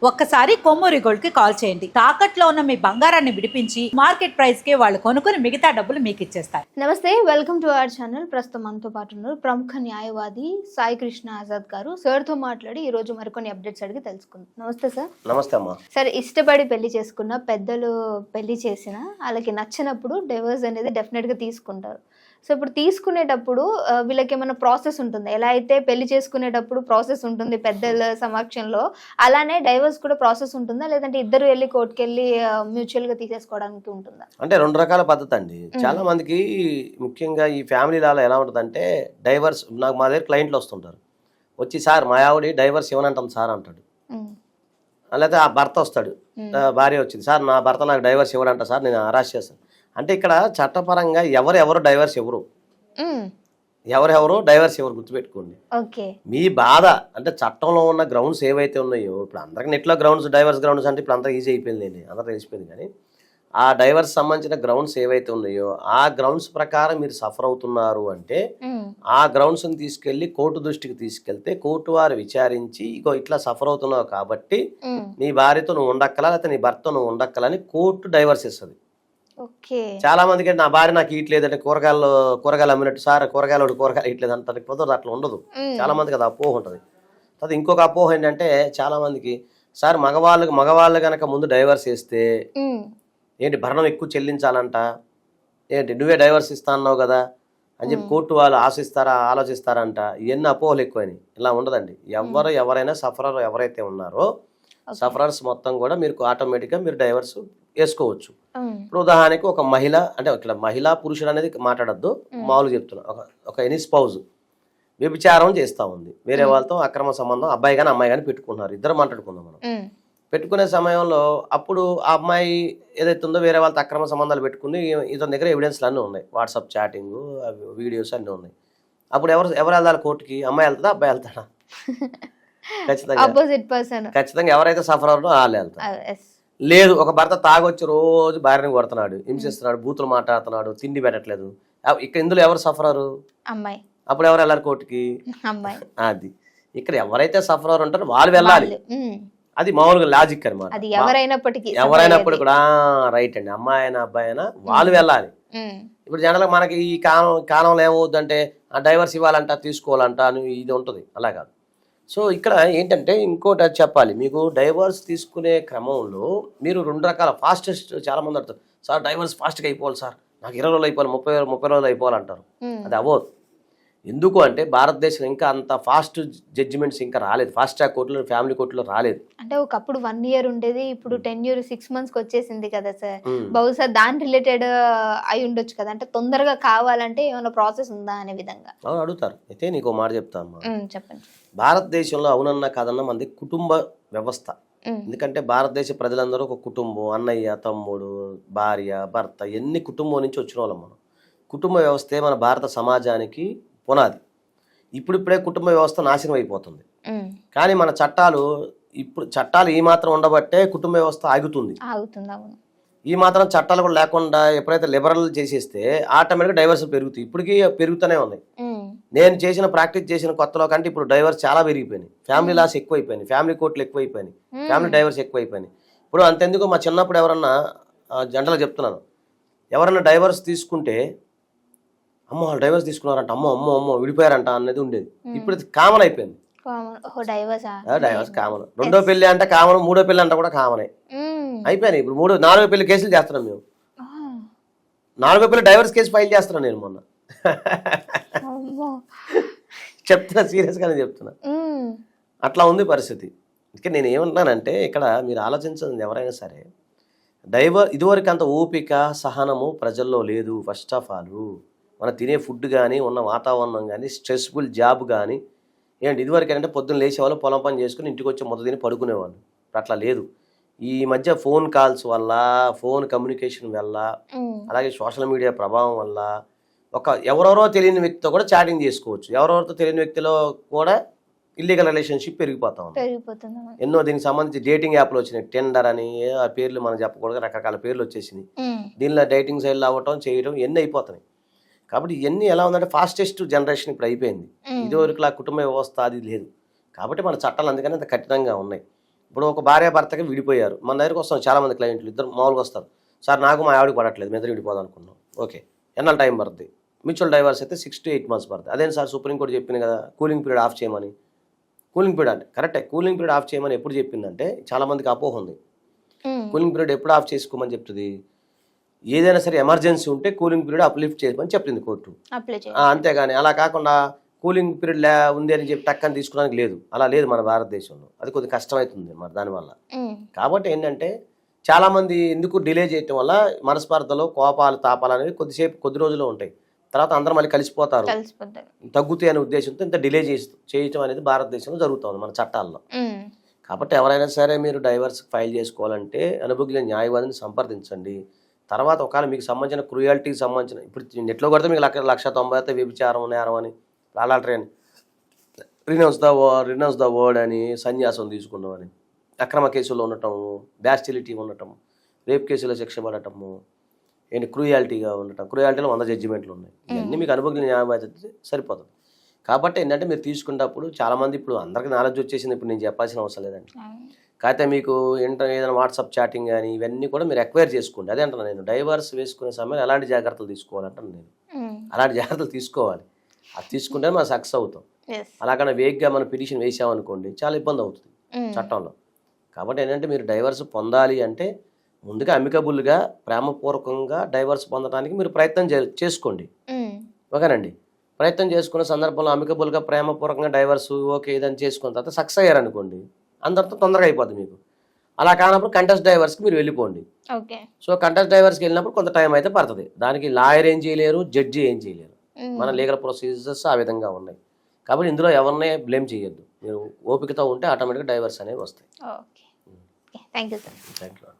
ఒక్కసారి కొమ్మూరి గోల్డ్ కి కాల్ చేయండి. తాకట్లో ఉన్న మీ బంగారాన్ని విడిపించి మార్కెట్ ప్రైస్ కి వాళ్ళు కొనుక్కుని మిగతా డబ్బులు మీకు ఇచ్చేస్తారు. నమస్తే, వెల్కమ్ టు అవర్ ఛానల్. ప్రస్తుతం మనతో పాటు ఉన్నారు ప్రముఖ న్యాయవాది సాయి కృష్ణ ఆజాద్ గారు. సార్ తో మాట్లాడి ఈ రోజు మరికొన్ని అప్డేట్స్ అడిగి తెలుసుకుందాం. నమస్తే సార్. నమస్తే అమ్మా. సార్, ఇష్టపడి పెళ్లి చేసుకున్న పెద్దలు పెళ్లి చేసిన వాళ్ళకి నచ్చినప్పుడు డైవర్స్ అనేది డెఫినెట్ గా తీసుకుంటారు. సో ఇప్పుడు తీసుకునేటప్పుడు వీళ్ళకి ఏమైనా ప్రాసెస్ ఉంటుంది? ఎలా అయితే పెళ్లి చేసుకునేటప్పుడు ప్రాసెస్ ఉంటుంది పెద్దల సమక్షంలో, అలానే డైవర్స్ కూడా ప్రాసెస్ ఉంటుందా, లేదంటే ఇద్దరు వెళ్ళి కోర్టుకి వెళ్ళి మ్యూచువల్ గా తీసేసుకోవడానికి ఉంటుందా? అంటే రెండు రకాల పద్ధతి అండి. చాలా మందికి ముఖ్యంగా ఈ ఫ్యామిలీలలో ఎలా ఉంటుందంటే డైవర్స్, నాకు మా దగ్గర క్లయింట్లు వస్తుంటారు, వచ్చి సార్ మా ఆవిడ డైవర్స్ ఇవ్వనంటాం సార్ అంటాడు. లేకపోతే ఆ భర్త వస్తాడు, భార్య వచ్చింది, సార్ నా భర్త నాకు డైవర్స్ ఇవ్వడంట సార్, నేను అరెస్ట్ చేస్తాను అంటే. ఇక్కడ చట్టపరంగా ఎవరెవరు డైవర్స్ ఎవరు డైవర్స్ ఎవరు గుర్తుపెట్టుకోండి. మీ బాధ అంటే చట్టంలో ఉన్న గ్రౌండ్స్ ఏవైతే ఉన్నాయో, ఇప్పుడు అందరికి నెట్లో గ్రౌండ్స్ డైవర్స్ గ్రౌండ్స్ అంటే ఇప్పుడు అంతా ఈజీ అయిపోయింది, అందరూ తెలిసిపోయింది. కానీ ఆ డైవర్స్ సంబంధించిన గ్రౌండ్స్ ఏవైతే ఉన్నాయో ఆ గ్రౌండ్స్ ప్రకారం మీరు సఫర్ అవుతున్నారు అంటే ఆ గ్రౌండ్స్ని తీసుకెళ్లి కోర్టు దృష్టికి తీసుకెళ్తే కోర్టు వారు విచారించి ఇగో ఇట్లా సఫర్ అవుతున్నావు కాబట్టి నీ భార్యతో నువ్వు ఉండక్కలా లేకపోతే నీ భర్త నువ్వు ఉండక్కలని కోర్టు డైవర్స్ ఇస్తుంది. చాలా మందికి నా భార్య నాకు ఇట్లేదంటే కూరగాయలు అమ్మినట్టు సార్ కూరగాయలు ఇట్లేదు అంటారు. కుదరదు, అట్లా ఉండదు. చాలా మందికి అది అపోహ ఉంటుంది. అది ఇంకొక అపోహ ఏంటంటే చాలా మందికి సార్ మగవాళ్ళు కనుక ముందు డైవర్స్ వేస్తే ఏంటి భరణం ఎక్కువ చెల్లించాలంట, ఏంటి నువ్వే డైవర్స్ ఇస్తా అన్నావు కదా అని చెప్పి కోర్టు వాళ్ళు ఆలోచిస్తారంట. ఇవన్నీ అపోహలు ఎక్కువని. ఇలా ఉండదండి. ఎవరైనా సఫరర్ ఎవరైతే ఉన్నారో సఫరర్స్ మొత్తం కూడా మీరు ఆటోమేటిక్గా మీరు డైవర్స్ వేసుకోవచ్చు. ఇప్పుడు ఉదాహరణకి ఒక మహిళ, అంటే ఇక్కడ మహిళా పురుషుడు అనేది మాట్లాడద్దు, మామూలుగా చెప్తున్నా, ఒక ఎనీ స్పౌజ్ వ్యభిచారం చేస్తూ ఉంది, వేరే వాళ్ళతో అక్రమ సంబంధం అబ్బాయి కానీ అమ్మాయి కానీ పెట్టుకున్నారు, ఇద్దరు మాట్లాడుకుందాం మనం. పెట్టుకునే సమయంలో అప్పుడు ఆ అమ్మాయి ఏదైతే ఉందో వేరే వాళ్ళతో అక్రమ సంబంధాలు పెట్టుకుని ఇతని దగ్గర ఎవిడెన్స్లు అన్నీ ఉన్నాయి, వాట్సాప్ చాటింగ్ వీడియోస్ అన్నీ ఉన్నాయి. అప్పుడు ఎవరు వెళ్తారు కోర్టుకి? అమ్మాయి వెళ్తుందా అబ్బాయి వెళ్తాడా? ఖచ్చితంగా ఎవరైతే సఫర్ అవుతారో వాళ్ళు వెళ్తారు. లేదు, ఒక భర్త తాగొచ్చి రోజు భార్యని కొడుతున్నాడు, హింసిస్తున్నాడు, బూతులు మాట్లాడుతున్నాడు, తిండి పెట్టట్లేదు, ఇక్కడ ఇందులో ఎవరు సఫరరు? అమ్మాయి. అప్పుడు ఎవరు వెళ్ళాలి కోర్టుకి? అమ్మాయి. అది ఇక్కడ ఎవరైతే సఫరర్ ఉంటారో వాళ్ళు వెళ్ళాలి. అది మామూలుగా లాజిక్ అనమాట. ఎవరైనప్పటికీ కూడా రైట్ అండి, అమ్మాయి అయినా అబ్బాయి అయినా వాళ్ళు వెళ్ళాలి. ఇప్పుడు జనరల్గా మనకి ఈ కాలంలో ఏమవుద్దంటే డైవర్స్ ఇవ్వాలంట తీసుకోవాలంట అని ఇది ఉంటుంది. అలా కాదు. సో ఇక్కడ ఏంటంటే ఇంకోటి చెప్పాలి మీకు, డైవర్స్ తీసుకునే క్రమంలో మీరు రెండు రకాల ఫాస్టెస్ట్, చాలా మంది అంటారు సార్ డైవర్స్ ఫాస్ట్గా అయిపోవాలి సార్, నాకు 20 రోజులు అయిపోవాలి, 30 రోజులు అయిపోవాలంటారు. అది అవ్వదు. ఎందుకు అంటే భారతదేశం ఇంకా అంత ఫాస్ట్ జడ్జిమెంట్స్ ఇంకా రాలేదు, ఫాస్ట్ ట్రాక్ కోర్టులో ఫ్యామిలీ కోర్టులో రాలేదు. అంటే ఒకప్పుడు 1 year ఉండేది, ఇప్పుడు 10 years 6 months వచ్చేసింది కదా సార్. బహుశా దాని రిలేటెడ్ అయి ఉండొచ్చు కదా, అంటే తొందరగా కావాలంటే ఏమైనా ప్రాసెస్ ఉందా అనే విధంగా అడుగుతారు. అయితే నీకు మాట చెప్తాను, చెప్పండి. భారతదేశంలో అవునన్నా కాదన్నా మనది కుటుంబ వ్యవస్థ. ఎందుకంటే భారతదేశ ప్రజలందరూ ఒక కుటుంబం, అన్నయ్య తమ్ముడు భార్య భర్త, ఎన్ని కుటుంబం నుంచి వచ్చిన వాళ్ళం మనం. కుటుంబ వ్యవస్థే మన భారత సమాజానికి పునాది. ఇప్పుడిప్పుడే కుటుంబ వ్యవస్థ నాశనం అయిపోతుంది. కానీ మన చట్టాలు ఈ మాత్రం ఉండబట్టే కుటుంబ వ్యవస్థ ఆగుతుంది. ఈ మాత్రం చట్టాలు కూడా లేకుండా ఎప్పుడైతే లిబరల్ చేసేస్తే ఆటోమేటిక్గా డైవర్స్ పెరుగుతాయి. ఇప్పటికీ పెరుగుతూనే ఉన్నాయి. నేను ప్రాక్టీస్ చేసిన కొత్తలో కంటే ఇప్పుడు డైవర్స్ చాలా పెరిగిపోయినాయి. ఫ్యామిలీ లాస్ ఎక్కువైపోయినాయి, ఫ్యామిలీ కోర్టులు ఎక్కువైపోయినాయి, ఫ్యామిలీ డైవర్స్ ఎక్కువైపోయినాయి. ఇప్పుడు అంతెందుకు మా చిన్నప్పుడు ఎవరన్నా జనరల్గా చెప్తున్నాను, ఎవరన్నా డైవర్స్ తీసుకుంటే అమ్మో వాళ్ళు డైవర్స్ తీసుకున్నారంట, అమ్మో విడిపోయారంట అనేది ఉండేది. ఇప్పుడు కామన్ అయిపోయింది. Divorce common. 2వ పెళ్లి అంటే కామన్, 3వ పెళ్లి అంటే కూడా కామనే అయిపోయినాయి. ఇప్పుడు 4వ పెళ్లి కేసులు చేస్తున్నాం మేము. 4వ పెళ్లి డైవర్స్ కేసు ఫైల్ చేస్తున్నాను నేను మొన్న. చెప్తున్నా, సీరియస్ గానే చెప్తున్నా. అట్లా ఉంది పరిస్థితి. ఇంకా నేను ఏమంటున్నానంటే ఇక్కడ మీరు ఆలోచించండి, ఎవరైనా సరే ఇదివరకు అంత ఓపిక సహనము ప్రజల్లో లేదు. ఫస్ట్ ఆఫ్ ఆల్ మనం తినే ఫుడ్ కానీ ఉన్న వాతావరణం కానీ స్ట్రెస్ఫుల్ జాబ్ కానీ ఏంటి, ఇదివరకు ఏంటంటే పొద్దున్న లేచేవాళ్ళు పొలం పని చేసుకుని ఇంటికి వచ్చి మొదలు తిని పడుకునేవాళ్ళు. అట్లా లేదు. ఈ మధ్య ఫోన్ కాల్స్ వల్ల, ఫోన్ కమ్యూనికేషన్ వల్ల, అలాగే సోషల్ మీడియా ప్రభావం వల్ల ఎవరెవరో తెలియని వ్యక్తితో కూడా చాటింగ్ చేసుకోవచ్చు. ఎవరెవరితో తెలియని వ్యక్తిలో కూడా ఇల్లీగల్ రిలేషన్షిప్ పెరిగిపోతుంది. ఎన్నో దీనికి సంబంధించి డేటింగ్ యాప్లు వచ్చినాయి. టెండర్ అని ఆ పేర్లు మనం చెప్పకూడదు, రకరకాల పేర్లు వచ్చేసినాయి. దీనిలో డేటింగ్ సైడ్లు అవ్వటం చేయడం ఇవన్నీ అయిపోతున్నాయి. కాబట్టి ఇవన్నీ ఎలా ఉందంటే ఫాస్టెస్ట్ జనరేషన్ ఇప్పుడు అయిపోయింది. ఇదివరకులా కుటుంబ వ్యవస్థ అది లేదు. కాబట్టి మన చట్టాలు అందుకని అంత కఠినంగా ఉన్నాయి. ఇప్పుడు ఒక భార్య భర్తకి విడిపోయారు, మన దగ్గరికి వస్తాం చాలామంది క్లయింట్లు, ఇద్దరు మామూలుగా వస్తారు, సార్ నాకు మా ఆవిడకి పడట్లేదు, మీ ఇద్దరు విడిపోదాం అనుకున్నాం. ఓకే, ఎన్నాళ్ళు టైం పడుతుంది? మ్యూచువల్ డైవర్స్ అయితే 6 to 8 months పడుతుంది. అదేం సార్ సుప్రీంకోర్టు చెప్పింది కదా కూలింగ్ పీరియడ్ ఆఫ్ చేయమని. కూలింగ్ పీరియడ్ అంటే కరెక్టే, కూలింగ్ పీరియడ్ ఆఫ్ చేయమని ఎప్పుడు చెప్పిందంటే చాలామందికి అపోహ ఉంది. కూలింగ్ పీరియడ్ ఎప్పుడు ఆఫ్ చేసుకోమని చెప్తుంది? ఏదైనా సరే ఎమర్జెన్సీ ఉంటే కూలింగ్ పీరియడ్ అప్లిఫ్ట్ చేయమని చెప్పింది కోర్టు. అంతేగాని అలా కాకుండా కూలింగ్ పీరియడ్ ఉంది అని చెప్పి టక్కని తీసుకోవడానికి లేదు, అలా లేదు మన భారతదేశంలో. అది కొద్దిగా కష్టమవుతుంది మరి దానివల్ల. కాబట్టి ఏంటంటే చాలామంది ఎందుకు డిలే చేయటం వల్ల మనస్పర్ధలు, కోపాలు, తాపాలు అనేవి కొద్ది రోజుల్లో ఉంటాయి, తర్వాత అందరూ మళ్ళీ కలిసిపోతారు, తగ్గుతాయి అనే ఉద్దేశంతో ఇంత డిలే చేయటం అనేది భారతదేశంలో జరుగుతుంది మన చట్టాల్లో. కాబట్టి ఎవరైనా సరే మీరు డైవర్స్ ఫైల్ చేసుకోవాలంటే అనుభవజ్ఞ న్యాయవాదిని సంప్రదించండి. తర్వాత ఒకవేళ మీకు సంబంధించిన క్రూయాలిటీకి సంబంధించిన, ఇప్పుడు నెట్లో కొడితే మీకు 1,90,000 వ్యభిచారం, నేరం అని, లాలాటరీ అని, రినౌన్స్ ద వర్డ్ అని, సన్యాసం తీసుకున్నాం అని, అక్రమ కేసుల్లో ఉండటము, బ్యాస్టిలిటీ ఉండటం, రేప్ కేసులో శిక్ష పడటము, ఏంటి క్రూయాలిటీగా ఉండటం, క్రూయాలిటీలో 100 జడ్జిమెంట్లు ఉన్నాయి. ఇవన్నీ మీకు అనుభవజ్ఞ న్యాయవాది సరిపోతుంది. కాబట్టి ఏంటంటే మీరు తీసుకున్నప్పుడు చాలామంది, ఇప్పుడు అందరికీ నాలెడ్జ్ వచ్చేసింది, ఇప్పుడు నేను చెప్పాల్సిన అవసరం లేదండి. కాకపోతే మీకు ఏదైనా వాట్సాప్ చాటింగ్ కానీ ఇవన్నీ కూడా మీరు ఎక్వైర్ చేసుకోండి. అదే అంటున్నాను నేను, డైవర్స్ వేసుకునే సమయంలో ఎలాంటి జాగ్రత్తలు తీసుకోవాలంటాను నేను. అలాంటి జాగ్రత్తలు తీసుకోవాలి, అది తీసుకుంటే మనం సక్సెస్ అవుతాం. అలాగనే వేగ్గా మనం పిటిషన్ వేసామనుకోండి చాలా ఇబ్బంది అవుతుంది చట్టంలో. కాబట్టి ఏంటంటే మీరు డైవర్స్ పొందాలి అంటే ముందుగా అమికబుల్గా, ప్రేమపూర్వకంగా డైవర్స్ పొందడానికి మీరు ప్రయత్నం చేసుకోండి. ఓకేనండి, ప్రయత్నం చేసుకున్న సందర్భంలో అమికబుల్గా, ప్రేమపూర్వకంగా డైవర్స్ ఓకే ఇదని చేసుకున్న తర్వాత సక్సెస్ అయ్యారనుకోండి, అందరితో తొందరగా అయిపోద్ది మీకు. అలా కానప్పుడు కంటెస్ట్ డైవర్స్కి మీరు వెళ్ళిపోండి. సో కంటెస్ట్ డైవర్స్కి వెళ్ళినప్పుడు కొంత టైం అయితే పడుతుంది. దానికి లాయర్ ఏం చేయలేరు, జడ్జి ఏం చేయలేరు, మన లీగల్ ప్రొసీజర్స్ ఆ విధంగా ఉన్నాయి. కాబట్టి ఇందులో ఎవరినే బ్లేమ్ చేయొద్దు, మీరు ఓపికతో ఉంటే ఆటోమేటిక్గా డైవర్స్ అనేవి వస్తాయి. Thank you sir. Thank you.